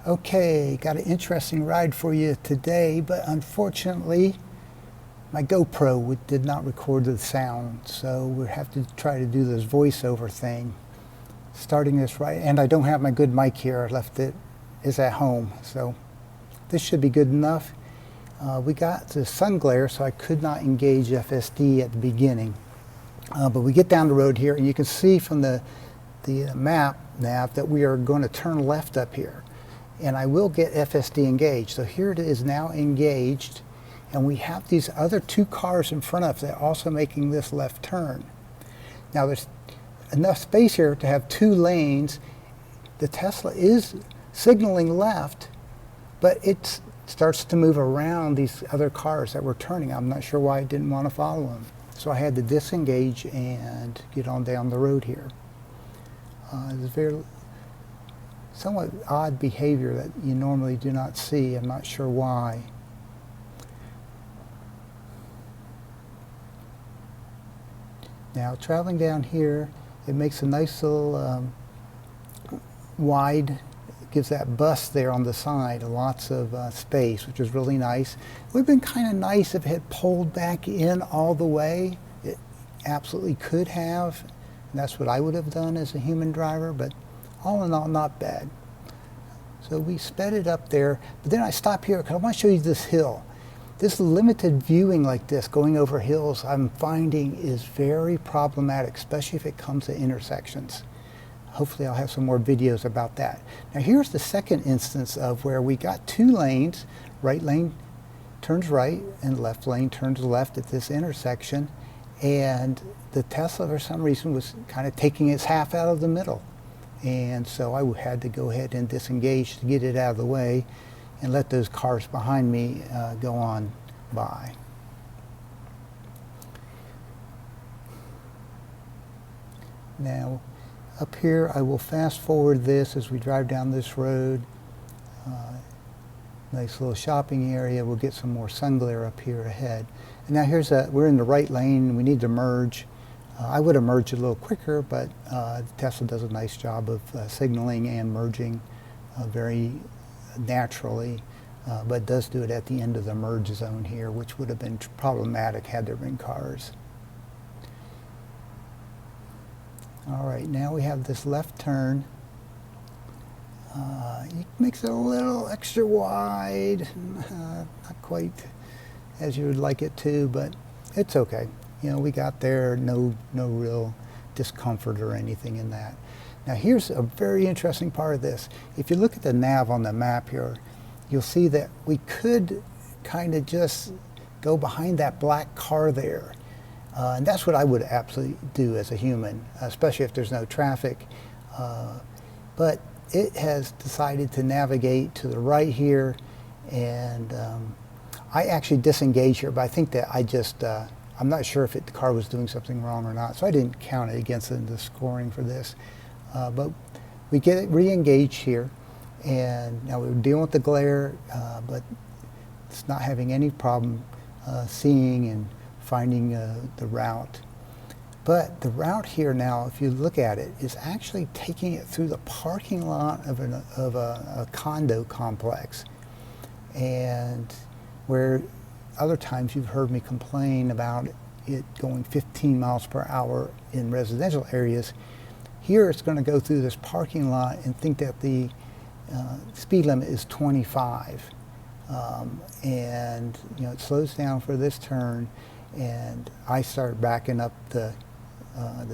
Okay, got an interesting ride for you today, but unfortunately my GoPro did not record the sound, so we'll have to try to do this voiceover thing. Starting this right, and I don't have my good mic here, I left it, is at home, so this should be good enough. We got the sun glare, so I could not engage FSD at the beginning. But we get down the road here, and you can see from the map nav that we are going to turn left up here. And I will get FSD engaged. So here it is now engaged, and we have these other two cars in front of us that are also making this left turn. Now there's enough space here to have two lanes. The Tesla is signaling left, but it starts to move around these other cars that were turning. I'm not sure why it didn't want to follow them. So I had to disengage and get on down the road here. It's very somewhat odd behavior that you normally do not see. I'm not sure why. Now traveling down here, it makes a nice little wide, gives that bus there on the side lots of space, which is really nice. It would have been kind of nice if it had pulled back in all the way. It absolutely could have, and that's what I would have done as a human driver, but all in all, not bad. So we sped it up there, but then I stop here because I want to show you this hill. This limited viewing like this, going over hills, I'm finding is very problematic, especially if it comes to intersections. Hopefully I'll have some more videos about that. Now here's the second instance of where we got two lanes. Right lane turns right and left lane turns left at this intersection. And the Tesla, for some reason, was kind of taking its half out of the middle. And so I had to go ahead and disengage to get it out of the way and let those cars behind me go on by. Now, up here, I will fast forward this as we drive down this road. Nice little shopping area. We'll get some more sun glare up here ahead. And now we're in the right lane. We need to merge. I would have merged a little quicker, but Tesla does a nice job of signaling and merging very naturally, but does do it at the end of the merge zone here, which would have been problematic had there been cars. All right, now we have this left turn. It makes it a little extra wide, not quite as you would like it to, but it's okay. You know, we got there, no real discomfort or anything in that. Now here's a very interesting part of this. If you look at the nav on the map here, you'll see that we could kind of just go behind that black car there. And that's what I would absolutely do as a human, especially if there's no traffic. But it has decided to navigate to the right here, and I actually disengaged here, but I think that I'm not sure if the car was doing something wrong or not, so I didn't count it against the scoring for this. But we get it re-engaged here, and now we're dealing with the glare, but it's not having any problem seeing and finding the route. But the route here now, if you look at it, is actually taking it through the parking lot of a condo complex. And where other times you've heard me complain about it going 15 miles per hour in residential areas, here it's going to go through this parking lot and think that the speed limit is 25. And you know, it slows down for this turn, and I start backing up the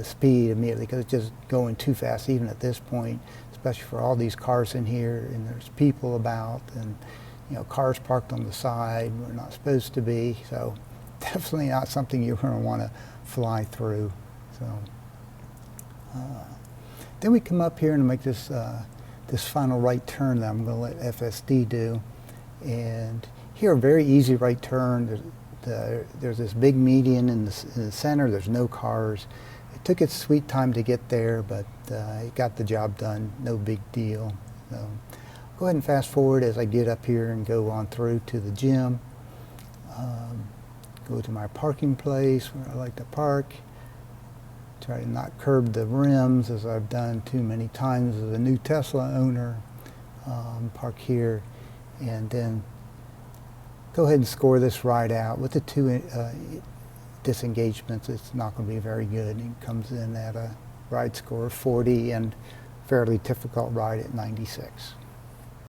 speed immediately because it's just going too fast even at this point, especially for all these cars in here, and there's people about, and you know, cars parked on the side where they're not supposed to be, so definitely not something you're going to want to fly through. So then we come up here and make this this final right turn that I'm going to let FSD do, and here a very easy right turn. There's this big median in the center. There's no cars. It took its sweet time to get there, but it got the job done. No big deal. So go ahead and fast forward as I get up here and go on through to the gym. Go to my parking place where I like to park. Try to not curb the rims as I've done too many times as a new Tesla owner. park here, and then go ahead and score this ride out. With the two disengagements, it's not going to be very good. It comes in at a ride score of 40 and fairly difficult ride at 96.